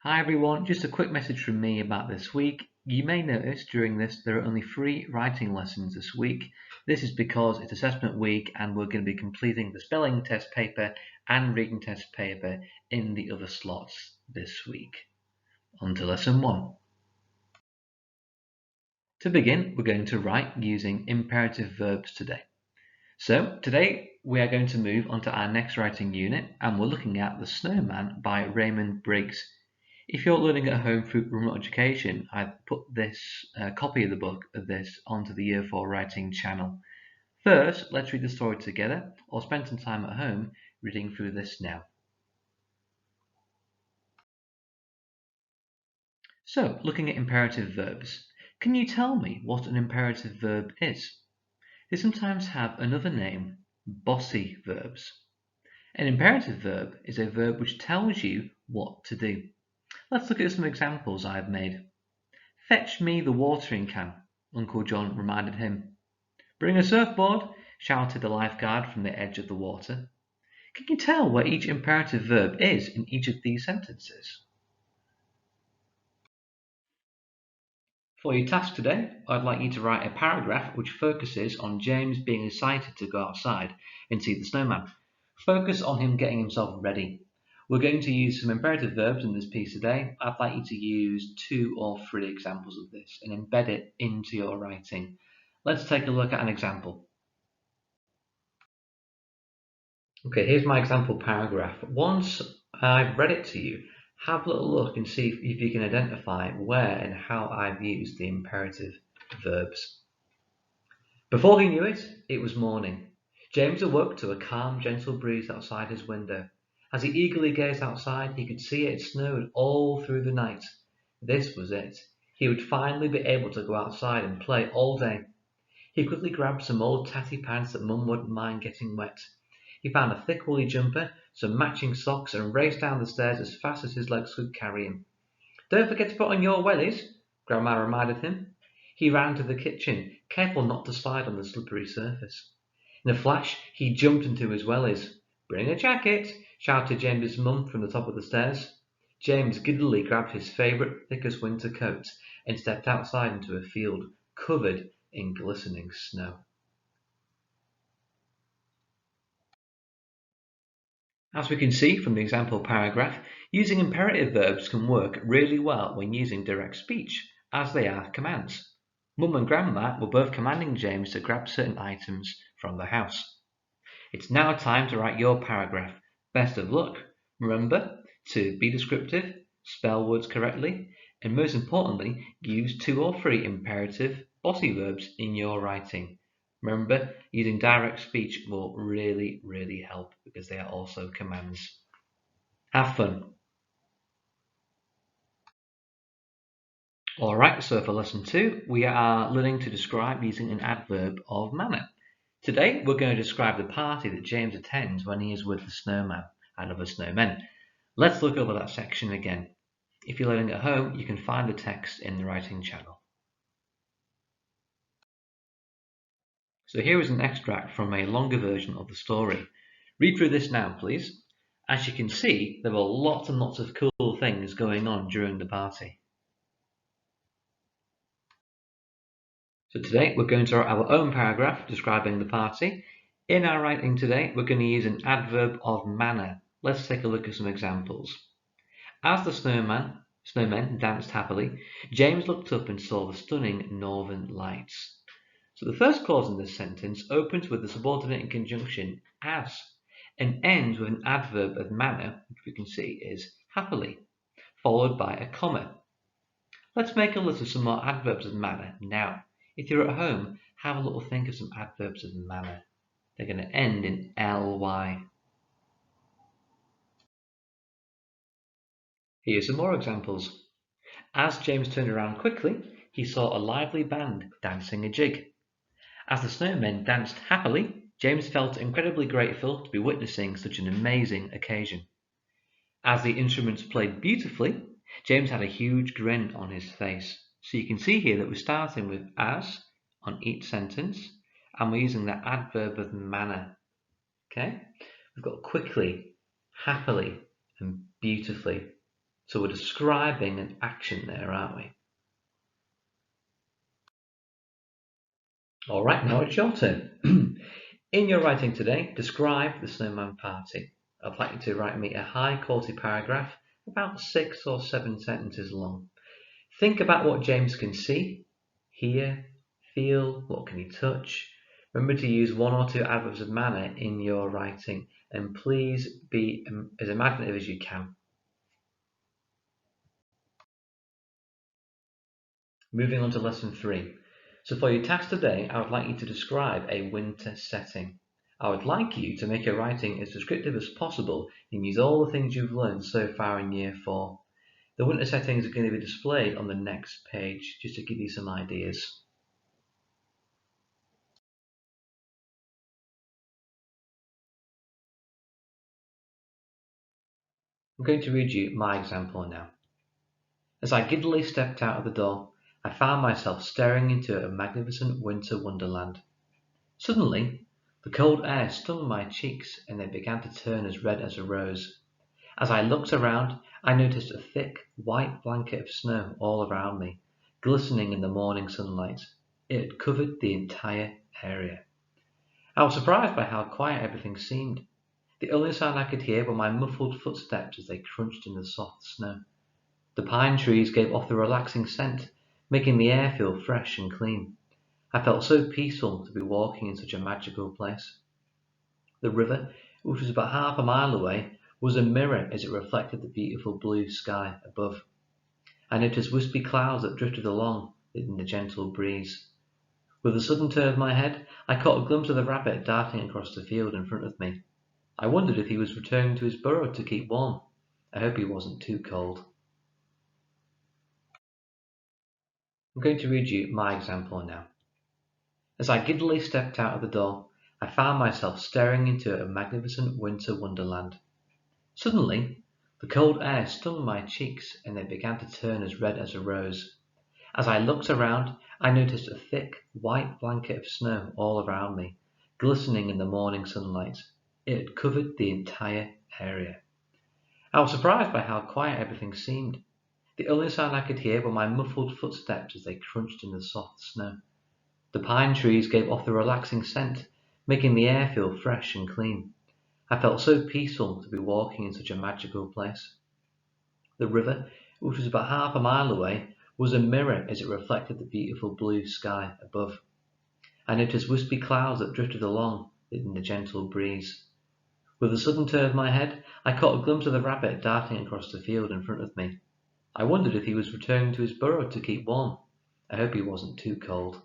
Hi everyone, just a quick message from me about this week. You may notice during this there are only 3 writing lessons this week. This is because it's assessment week and we're going to be completing the spelling test paper and reading test paper in the other slots this week. On to lesson 1. To begin, we're going to write using imperative verbs today. So today we are going to move on to our next writing unit and we're looking at The Snowman by Raymond Briggs. If you're learning at home through remote education, I've put this copy of the book of this onto the Year 4 writing channel. First, let's read the story together or spend some time at home reading through this now. So, looking at imperative verbs, can you tell me what an imperative verb is? They sometimes have another name, bossy verbs. An imperative verb is a verb which tells you what to do. Let's look at some examples I've made. Fetch me the watering can, Uncle John reminded him. Bring a surfboard, shouted the lifeguard from the edge of the water. Can you tell where each imperative verb is in each of these sentences? For your task today, I'd like you to write a paragraph which focuses on James being excited to go outside and see the snowman. Focus on him getting himself ready. We're going to use some imperative verbs in this piece today. I'd like you to use 2 or 3 examples of this and embed it into your writing. Let's take a look at an example. Okay, here's my example paragraph. Once I've read it to you, have a little look and see if you can identify where and how I've used the imperative verbs. Before he knew it, it was morning. James awoke to a calm, gentle breeze outside his window. As he eagerly gazed outside, he could see it had snowed all through the night. This was it. He would finally be able to go outside and play all day. He quickly grabbed some old tatty pants that Mum wouldn't mind getting wet. He found a thick woolly jumper, some matching socks, and raced down the stairs as fast as his legs could carry him. Don't forget to put on your wellies, Grandma reminded him. He ran to the kitchen, careful not to slide on the slippery surface. In a flash, he jumped into his wellies. Bring a jacket, shouted James's mum from the top of the stairs. James giddily grabbed his favourite thickest winter coat and stepped outside into a field covered in glistening snow. As we can see from the example paragraph, using imperative verbs can work really well when using direct speech, as they are commands. Mum and Grandma were both commanding James to grab certain items from the house. It's now time to write your paragraph. Best of luck. Remember to be descriptive, spell words correctly, and most importantly, use 2 or 3 imperative bossy verbs in your writing. Remember, using direct speech will really help because they are also commands. Have fun. Alright, so for lesson 2, we are learning to describe using an adverb of manner. Today, we're going to describe the party that James attends when he is with the snowman and other snowmen. Let's look over that section again. If you're learning at home, you can find the text in the writing channel. So here is an extract from a longer version of the story. Read through this now, please. As you can see, there were lots and lots of cool things going on during the party. So today we're going to write our own paragraph describing the party. In our writing today, we're going to use an adverb of manner. Let's take a look at some examples. As the snowmen danced happily, James looked up and saw the stunning northern lights. So the first clause in this sentence opens with the subordinate conjunction as and ends with an adverb of manner, which we can see is happily, followed by a comma. Let's make a list of some more adverbs of manner now. If you're at home, have a little think of some adverbs of manner. They're going to end in ly. Here's some more examples. As James turned around quickly, he saw a lively band dancing a jig. As the snowmen danced happily, James felt incredibly grateful to be witnessing such an amazing occasion. As the instruments played beautifully, James had a huge grin on his face. So you can see here that we're starting with as on each sentence, and we're using that adverb of manner. Okay? We've got quickly, happily, and beautifully. So we're describing an action there, aren't we? All right, now it's your turn. In your writing today, describe the snowman party. I'd like you to write me a high quality paragraph, about 6 or 7 sentences long. Think about what James can see, hear, feel, what can he touch. Remember to use 1 or 2 adverbs of manner in your writing, and please be as imaginative as you can. Moving on to lesson 3. So for your task today, I would like you to describe a winter setting. I would like you to make your writing as descriptive as possible and use all the things you've learned so far in year 4. The winter settings are going to be displayed on the next page, just to give you some ideas. I'm going to read you my example now. As I giddily stepped out of the door, I found myself staring into a magnificent winter wonderland. Suddenly, the cold air stung my cheeks and they began to turn as red as a rose. As I looked around, I noticed a thick, white blanket of snow all around me, glistening in the morning sunlight. It had covered the entire area. I was surprised by how quiet everything seemed. The only sound I could hear were my muffled footsteps as they crunched in the soft snow. The pine trees gave off a relaxing scent, making the air feel fresh and clean. I felt so peaceful to be walking in such a magical place. The river, which was about half a mile away, was a mirror as it reflected the beautiful blue sky above. I noticed wispy clouds that drifted along in the gentle breeze. With a sudden turn of my head, I caught a glimpse of the rabbit darting across the field in front of me. I wondered if he was returning to his burrow to keep warm. I hope he wasn't too cold. I'm going to read you my example now. As I giddily stepped out of the door, I found myself staring into a magnificent winter wonderland. Suddenly, the cold air stung my cheeks and they began to turn as red as a rose. As I looked around, I noticed a thick, white blanket of snow all around me, glistening in the morning sunlight. It had covered the entire area. I was surprised by how quiet everything seemed. The only sound I could hear were my muffled footsteps as they crunched in the soft snow. The pine trees gave off a relaxing scent, making the air feel fresh and clean. I felt so peaceful to be walking in such a magical place. The river, which was about half a mile away, was a mirror as it reflected the beautiful blue sky above. I noticed wispy clouds that drifted along in the gentle breeze. With a sudden turn of my head, I caught a glimpse of the rabbit darting across the field in front of me. I wondered if he was returning to his burrow to keep warm. I hope he wasn't too cold.